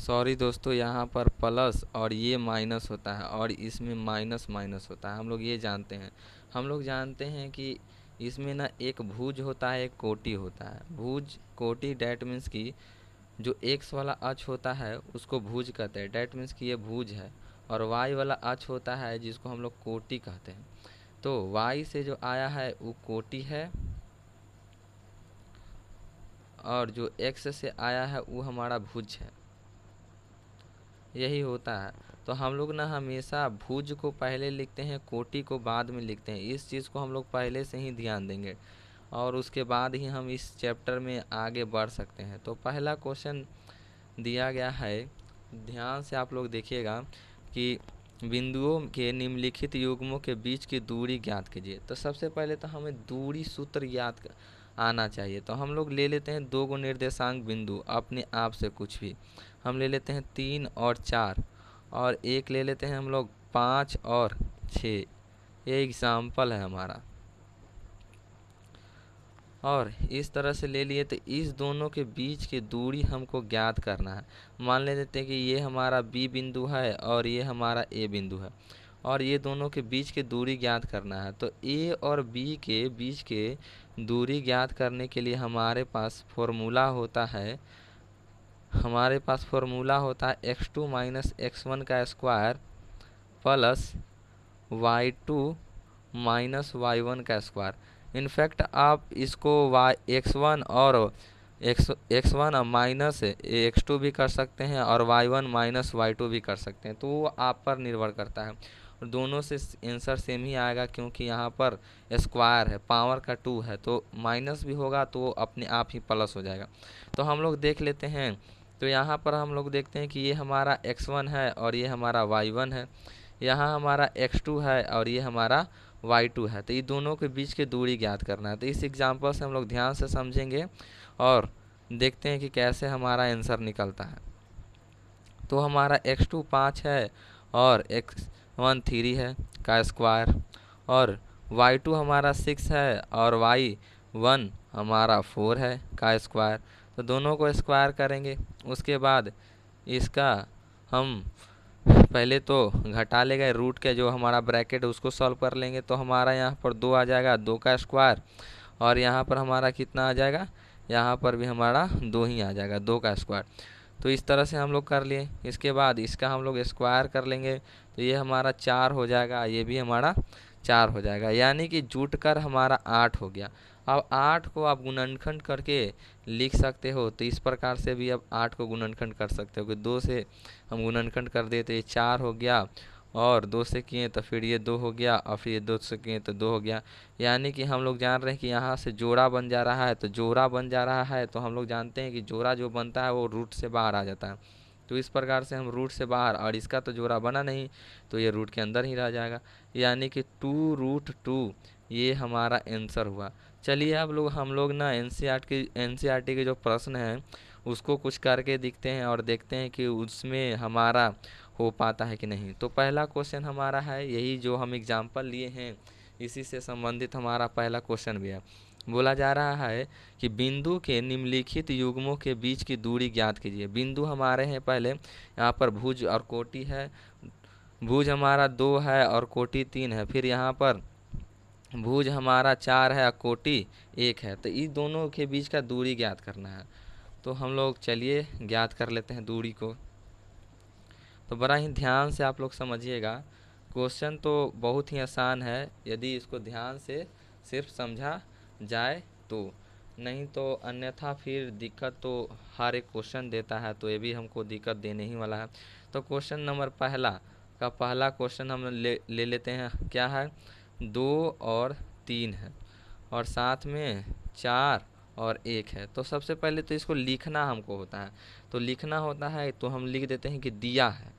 Sorry दोस्तों, यहाँ पर प्लस और ये माइनस होता है और इसमें माइनस माइनस होता है। हम लोग ये जानते हैं। हम लोग जानते हैं कि इसमें ना एक भुज होता है, एक कोटि होता है। भुज कोटि डैट मीन्स कि जो एक्स वाला अक्ष होता है उसको भुज कहते हैं, डैट मीन्स कि ये भुज है। और वाई वाला अक्ष होता है जिसको हम लोग कोटि कहते हैं। तो वाई से जो आया है वो कोटि है और जो एक्स से आया है वो हमारा भुज है। यही होता है। तो हम लोग ना हमेशा भुज को पहले लिखते हैं, कोटि को बाद में लिखते हैं। इस चीज़ को हम लोग पहले से ही ध्यान देंगे और उसके बाद ही हम इस चैप्टर में आगे बढ़ सकते हैं। तो पहला क्वेश्चन दिया गया है, ध्यान से आप लोग देखिएगा कि बिंदुओं के निम्नलिखित युग्मों के बीच की दूरी ज्ञात कीजिए। तो सबसे पहले तो हमें दूरी सूत्र आना चाहिए। तो हम लोग ले लेते हैं दो गो निर्देशांक बिंदु अपने आप से, कुछ भी हम ले लेते हैं 3 और 4 और एक ले लेते हैं हम लोग 5 और 6। ये एग्जाम्पल है हमारा और इस तरह से ले लिए। तो इस दोनों के बीच की दूरी हमको ज्ञात करना है। मान लेते हैं कि ये हमारा बी बिंदु है और ये हमारा ए बिंदु है और ये दोनों के बीच की दूरी ज्ञात करना है। तो ए और बी के बीच के दूरी ज्ञात करने के लिए हमारे पास फॉर्मूला होता है x2 माइनस x1 का square plus y2 minus y1 का स्क्वायर। इनफैक्ट आप इसको x1 और x1 माइनस x2 भी कर सकते हैं और y1 माइनस y2 भी कर सकते हैं। तो वो आप पर निर्भर करता है और दोनों से आंसर सेम ही आएगा क्योंकि यहाँ पर स्क्वायर है, पावर का 2 है, तो माइनस भी होगा तो वो अपने आप ही प्लस हो जाएगा। तो हम लोग देख लेते हैं। तो यहाँ पर हम लोग देखते हैं कि ये हमारा x1 है और ये हमारा y1 है, यहाँ हमारा x2 है और ये हमारा y2 है। तो ये दोनों के बीच की दूरी ज्ञात करना है। तो इस एग्जांपल से हम लोग ध्यान से समझेंगे और देखते हैं कि कैसे हमारा आंसर निकलता है। तो हमारा x2 5 है और x1 3 है का स्क्वायर और y2 हमारा 6 है और y1 हमारा 4 है का स्क्वायर। तो दोनों को स्क्वायर करेंगे, उसके बाद इसका हम पहले तो घटा ले गए रूट के जो हमारा ब्रैकेट उसको सॉल्व कर लेंगे। तो हमारा यहाँ पर 2 आ जाएगा, 2 का स्क्वायर और यहाँ पर हमारा कितना आ जाएगा, यहाँ पर भी हमारा 2 ही आ जाएगा, 2 का स्क्वायर। तो इस तरह से हम लोग कर लिए। इसके बाद इसका हम लोग स्क्वायर कर लेंगे तो ये हमारा 4 हो जाएगा, ये भी हमारा 4 हो जाएगा, यानी कि जुट कर हमारा 8 हो गया। अब 8 को आप गुणनखंड करके लिख सकते हो। तो इस प्रकार से भी अब 8 को गुणनखंड कर सकते हो कि 2 से हम गुणनखंड कर देते, ये 4 हो गया और 2 से किए तो फिर ये 2 हो गया और फिर ये 2 से किए तो 2 हो गया। यानी कि हम लोग जान रहे हैं कि यहाँ से जोड़ा बन जा रहा है। तो जोड़ा बन जा रहा है तो हम लोग जानते हैं कि जोड़ा जो बनता है वो रूट से बाहर आ जाता है। तो इस प्रकार से हम रूट से बाहर, और इसका तो जोड़ा बना नहीं तो ये रूट के अंदर ही रह जाएगा, यानी कि 2√2 ये हमारा आंसर हुआ। चलिए अब हम लोग ना एनसीईआरटी के जो प्रश्न हैं उसको कुछ करके दिखते हैं और देखते हैं कि उसमें हमारा हो पाता है कि नहीं। तो पहला क्वेश्चन हमारा है यही जो हम एग्जाम्पल लिए हैं, इसी से संबंधित हमारा पहला क्वेश्चन भी है। बोला जा रहा है कि बिंदु के निम्नलिखित युग्मों के बीच की दूरी ज्ञात कीजिए। बिंदु हमारे हैं पहले, यहाँ पर भुज और कोटि है। भुज हमारा 2 है और कोटि 3 है। फिर यहाँ पर भुज हमारा 4 है और कोटि 1 है। तो इस दोनों के बीच का दूरी ज्ञात करना है। तो हम लोग चलिए ज्ञात कर लेते हैं दूरी को। तो बड़ा ही ध्यान से आप लोग समझिएगा। क्वेश्चन तो बहुत ही आसान है यदि इसको ध्यान से सिर्फ समझा जाए तो, नहीं तो अन्यथा फिर दिक्कत तो हर एक क्वेश्चन देता है, तो ये भी हमको दिक्कत देने ही वाला है। तो क्वेश्चन नंबर पहला क्वेश्चन हम ले लेते हैं। क्या है, 2 और 3 है और साथ में 4 और 1 है। तो सबसे पहले तो इसको लिखना हमको होता है। तो लिखना होता है तो हम लिख देते हैं कि दिया है।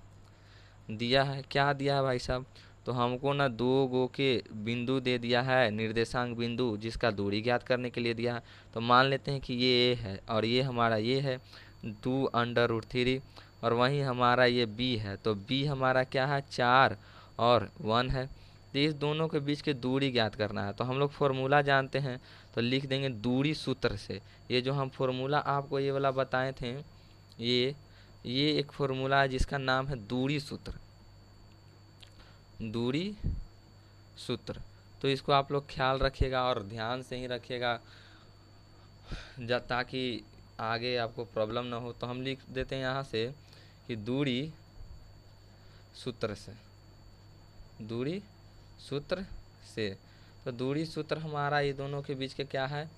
क्या दिया है भाई साहब, तो हमको ना 2 गो के बिंदु दे दिया है, निर्देशांक बिंदु, जिसका दूरी ज्ञात करने के लिए दिया है। तो मान लेते हैं कि ये ए है और ये हमारा ये है 2√3 और वहीं हमारा ये बी है। तो बी हमारा क्या है, 4 और 1 है। तो इस दोनों के बीच की दूरी ज्ञात करना है। तो हम लोग फॉर्मूला जानते हैं तो लिख देंगे दूरी सूत्र से। ये जो हम फॉर्मूला आपको ये वाला बताए थे, ये ये एक फॉर्मूला है जिसका नाम है दूरी सूत्र, दूरी सूत्र। तो इसको आप लोग ख्याल रखिएगा और ध्यान से ही रखिएगा ताकि आगे आपको प्रॉब्लम ना हो। तो हम लिख देते हैं यहाँ से कि दूरी सूत्र से, दूरी सूत्र से। तो दूरी सूत्र हमारा ये दोनों के बीच के क्या है,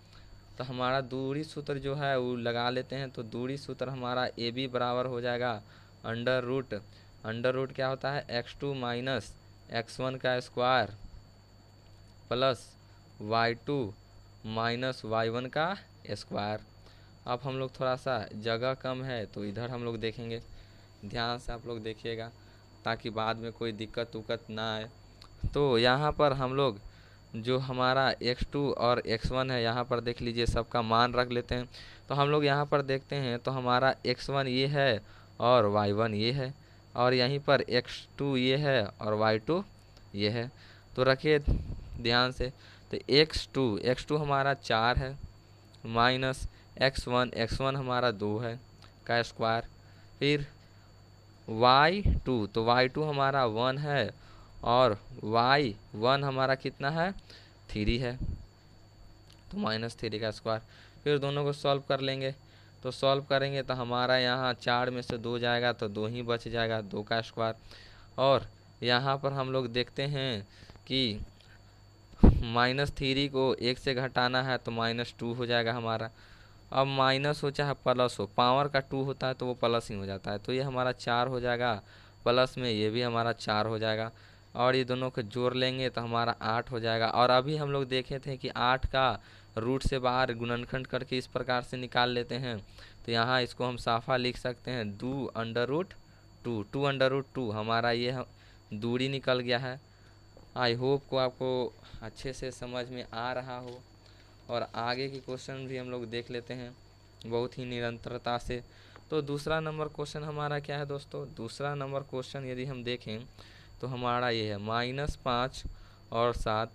तो हमारा दूरी सूत्र जो है वो लगा लेते हैं। तो दूरी सूत्र हमारा ए बी बराबर हो जाएगा अंडर रूट क्या होता है x2 माइनस x1 का square plus y2 minus y1 का स्क्वायर। अब हम लोग थोड़ा सा जगह कम है तो इधर हम लोग देखेंगे, ध्यान से आप लोग देखिएगा ताकि बाद में कोई दिक्कत उक्कत ना आए। तो यहाँ पर हम लोग जो हमारा x2 और x1 है यहाँ पर देख लीजिए, सबका मान रख लेते हैं। तो हम लोग यहाँ पर देखते हैं तो हमारा x1 ये है और y1 ये है, और यहीं पर x2 ये है और y2 ये है। तो रखिए ध्यान से, तो x2 हमारा 4 है माइनस x1 हमारा 2 है का स्क्वायर, फिर y2 तो y2 हमारा 1 है और y1 हमारा कितना है 3 है, तो -3 का स्क्वायर। फिर दोनों को सॉल्व कर लेंगे, तो सॉल्व करेंगे तो हमारा यहाँ 4 में से 2 जाएगा तो 2 ही बच जाएगा, 2 का स्क्वायर। और यहाँ पर हम लोग देखते हैं कि -3 को 1 से घटाना है तो -2 हो जाएगा हमारा। अब माइनस हो चाहे प्लस हो, पावर का 2 होता है तो वो प्लस ही हो जाता है, तो ये हमारा 4 हो जाएगा, प्लस में ये भी हमारा 4 हो जाएगा, और ये दोनों को जोड़ लेंगे तो हमारा 8 हो जाएगा। और अभी हम लोग देखे थे कि 8 का रूट से बाहर गुणनखंड करके इस प्रकार से निकाल लेते हैं। तो यहाँ इसको हम साफा लिख सकते हैं 2 अंडर रूट 2 हमारा ये दूरी निकल गया है। आई होप को आपको अच्छे से समझ में आ रहा हो। और आगे की क्वेश्चन भी हम लोग देख लेते हैं बहुत ही निरंतरता से। तो दूसरा नंबर क्वेश्चन हमारा क्या है दोस्तों, दूसरा नंबर क्वेश्चन यदि हम देखें तो हमारा ये है -5 और 7,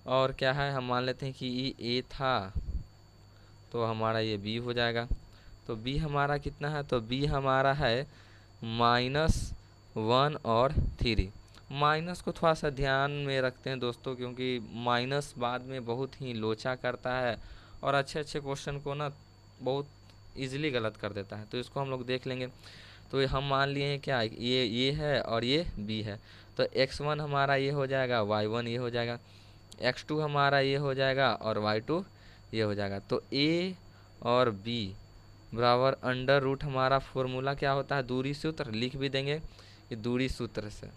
और क्या है हम मान लेते हैं कि ये ए था तो हमारा ये बी हो जाएगा। तो बी हमारा कितना है, तो बी हमारा है -1 और 3। माइनस को थोड़ा सा ध्यान में रखते हैं दोस्तों, क्योंकि माइनस बाद में बहुत ही लोचा करता है और अच्छे अच्छे क्वेश्चन को ना बहुत इजीली गलत कर देता है। तो इसको हम लोग देख लेंगे। तो हम मान लिए हैं क्या, ये है और ये बी है, तो x1 हमारा ये हो जाएगा, y1 ये हो जाएगा, x2 हमारा ये हो जाएगा और y2 ये हो जाएगा। तो a और b बराबर अंडर रूट, हमारा फॉर्मूला क्या होता है दूरी सूत्र, लिख भी देंगे कि दूरी सूत्र से,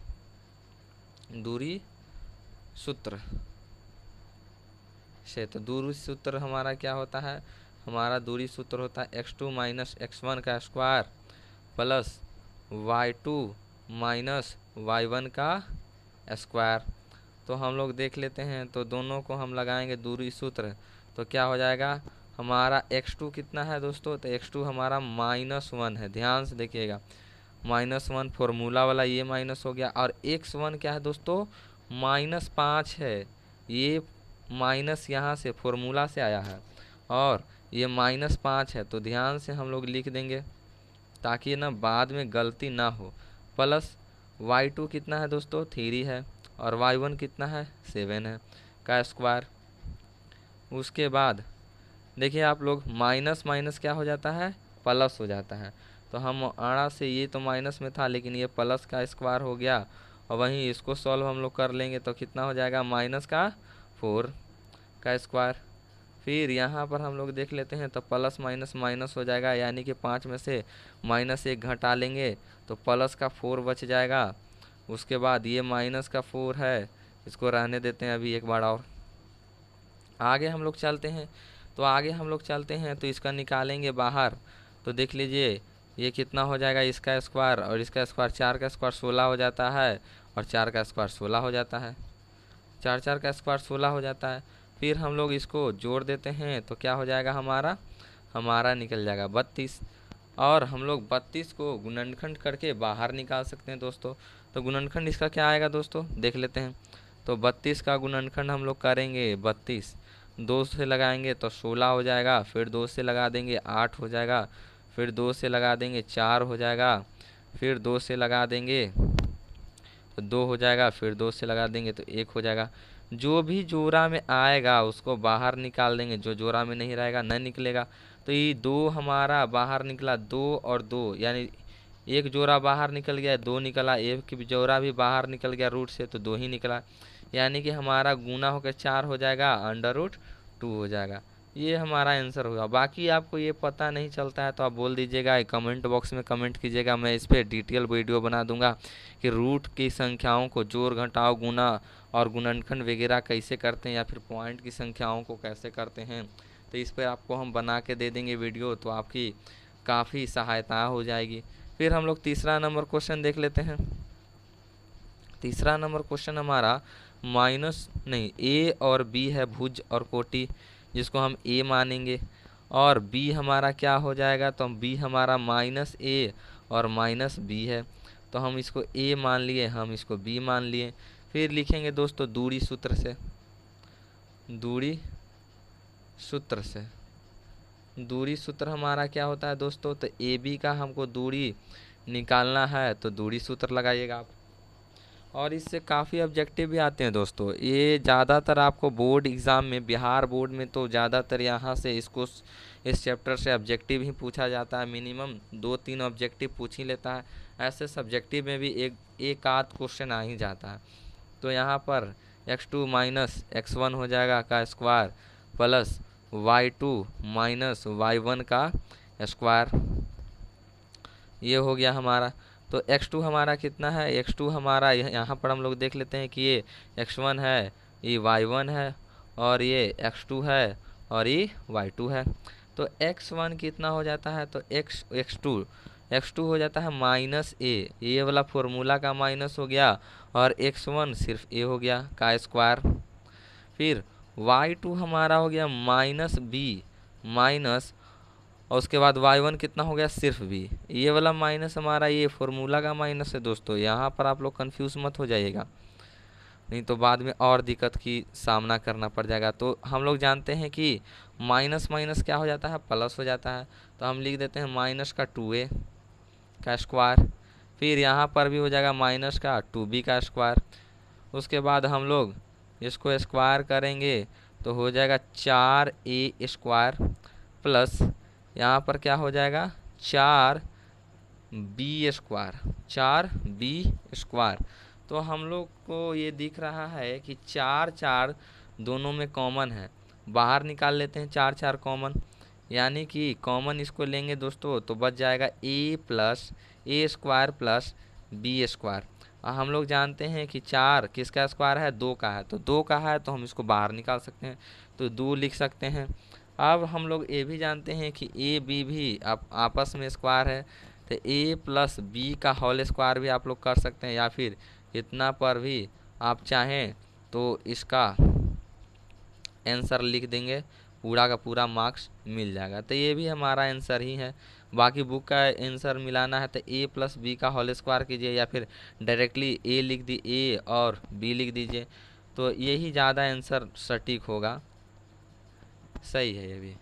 दूरी सूत्र से। तो दूरी सूत्र हमारा क्या होता है, हमारा दूरी सूत्र होता है x2 माइनस x1 का square plus y2 minus y1 का स्क्वायर। तो हम लोग देख लेते हैं, तो दोनों को हम लगाएंगे दूरी सूत्र, तो क्या हो जाएगा हमारा x2 कितना है दोस्तों, तो x2 हमारा -1 है, ध्यान से देखिएगा -1 फॉर्मूला वाला ये माइनस हो गया, और x1 क्या है दोस्तों -5 है, ये माइनस यहाँ से फॉर्मूला से आया है और ये -5 है, तो ध्यान से हम लोग लिख देंगे ताकि ना बाद में गलती ना हो। प्लस y2 कितना है दोस्तों 3 है और y1 कितना है 7 है का स्क्वायर। उसके बाद देखिए आप लोग माइनस माइनस क्या हो जाता है प्लस हो जाता है, तो हम आड़ा से ये तो माइनस में था लेकिन ये प्लस का स्क्वायर हो गया, और वहीं इसको सॉल्व हम लोग कर लेंगे तो कितना हो जाएगा -4 का स्क्वायर। फिर यहाँ पर हम लोग देख लेते हैं तो प्लस माइनस माइनस हो जाएगा, यानी कि 5 में से -1 घटा लेंगे तो प्लस का 4 बच जाएगा। उसके बाद ये माइनस का 4 है, इसको रहने देते हैं अभी एक बार और। आगे हम लोग चलते हैं, तो इसका निकालेंगे बाहर, तो देख लीजिए ये कितना हो जाएगा इसका स्क्वायर और इसका स्क्वायर, 4 का स्क्वायर 16 हो जाता है और 4 का स्क्वायर 16 हो जाता है, 4 का स्क्वायर 16 हो जाता है। फिर हम लोग इसको जोड़ देते हैं तो क्या हो जाएगा हमारा निकल जाएगा 32, और हम लोग 32 को गुणनखंड करके बाहर निकाल सकते हैं दोस्तों। तो गुणनखंड इसका क्या आएगा दोस्तों देख लेते हैं। तो 32 का गुणनखंड हम लोग करेंगे, 32 2 से लगाएंगे तो 16 हो जाएगा, फिर 2 से लगा देंगे 8 हो जाएगा, फिर 2 से लगा देंगे 4 हो जाएगा, फिर 2 से लगा देंगे तो 2 हो जाएगा, फिर 2 से लगा देंगे तो 1 हो जाएगा। जो भी जोड़ा में आएगा उसको बाहर निकाल देंगे, जो जोड़ा में नहीं रहेगा न निकलेगा। तो ये 2 हमारा बाहर निकला, 2 और 2 यानी एक जोड़ा बाहर निकल गया, 2 निकला, एक जोड़ा भी बाहर निकल गया रूट से तो 2 ही निकला, यानी कि हमारा गुना होकर 4 हो जाएगा, अंडर रूट 2 हो जाएगा। ये हमारा आंसर होगा। बाकी आपको ये पता नहीं चलता है तो आप बोल दीजिएगा, कमेंट बॉक्स में कमेंट कीजिएगा, मैं इस पर डिटेल वीडियो बना दूंगा कि रूट की संख्याओं को जोड़ घटाव गुना और गुणनखंड वगैरह कैसे करते हैं, या फिर पॉइंट की संख्याओं को कैसे करते हैं। तो इस पर आपको हम बना के दे देंगे वीडियो, तो आपकी काफ़ी सहायता हो जाएगी। फिर हम लोग तीसरा नंबर क्वेश्चन देख लेते हैं। तीसरा नंबर क्वेश्चन हमारा ए और बी है भुज और कोटि, जिसको हम ए मानेंगे, और बी हमारा क्या हो जाएगा, तो हम बी हमारा -a और -b है, तो हम इसको a मान लिए, हम इसको b मान लिए। फिर लिखेंगे दोस्तों दूरी सूत्र से, दूरी सूत्र हमारा क्या होता है दोस्तों, तो ए बी का हमको दूरी निकालना है तो दूरी सूत्र लगाइएगा आप। और इससे काफ़ी ऑब्जेक्टिव भी आते हैं दोस्तों। ये ज़्यादातर आपको बोर्ड एग्ज़ाम में, बिहार बोर्ड में तो ज़्यादातर यहाँ से इसको इस चैप्टर से ऑब्जेक्टिव ही पूछा जाता है, मिनिमम 2-3 ऑब्जेक्टिव पूछ ही लेता है। ऐसे सब्जेक्टिव में भी एक आध क्वेश्चन आ ही जाता है। तो यहाँ पर x2 - x1 हो जाएगा का स्क्वायर प्लस y2 - y1 का स्क्वायर, ये हो गया हमारा। तो x2 हमारा कितना है, x2 हमारा यहाँ पर हम लोग देख लेते हैं कि ये x1 है, ये y1 है, और ये x2 है, और ये y2 है। तो x1 कितना हो जाता है, तो x2 हो जाता है -a, ये वाला फॉर्मूला का माइनस हो गया, और x1 सिर्फ a हो गया का स्क्वायर। फिर y2 हमारा हो गया -b माइनस, और उसके बाद y1 कितना हो गया, सिर्फ b। ये वाला माइनस हमारा ये फॉर्मूला का माइनस है दोस्तों, यहाँ पर आप लोग कंफ्यूज मत हो जाइएगा, नहीं तो बाद में और दिक्कत की सामना करना पड़ जाएगा। तो हम लोग जानते हैं कि माइनस माइनस क्या हो जाता है, प्लस हो जाता है, तो हम लिख देते हैं माइनस का 2a का स्क्वायर। फिर यहाँ पर भी हो जाएगा माइनस का 2b का स्क्वायर। उसके बाद हम लोग इसको स्क्वायर करेंगे तो हो जाएगा 4a स्क्वायर प्लस यहाँ पर क्या हो जाएगा 4b स्क्वायर। तो हम लोग को ये दिख रहा है कि 4 दोनों में कॉमन है, बाहर निकाल लेते हैं 4 कॉमन, यानी कि कॉमन इसको लेंगे दोस्तों तो बच जाएगा a square plus b square. हम लोग जानते हैं कि 4 किसका स्क्वायर है, 2 का है, तो 2 का है तो हम इसको बाहर निकाल सकते हैं, तो 2 लिख सकते हैं। अब हम लोग ये भी जानते हैं कि ए बी भी आपस में स्क्वायर है, तो a प्लस बी का होल स्क्वायर भी आप लोग कर सकते हैं, या फिर इतना पर भी आप चाहें तो इसका आंसर लिख देंगे, पूरा का पूरा मार्क्स मिल जाएगा। तो ये भी हमारा आंसर ही है। बाकी बुक का आंसर मिलाना है तो a प्लस बी का होल स्क्वायर कीजिए, या फिर डायरेक्टली a लिख दी a और b लिख दीजिए, तो यही ज़्यादा आंसर सटीक होगा। सही है ये भी।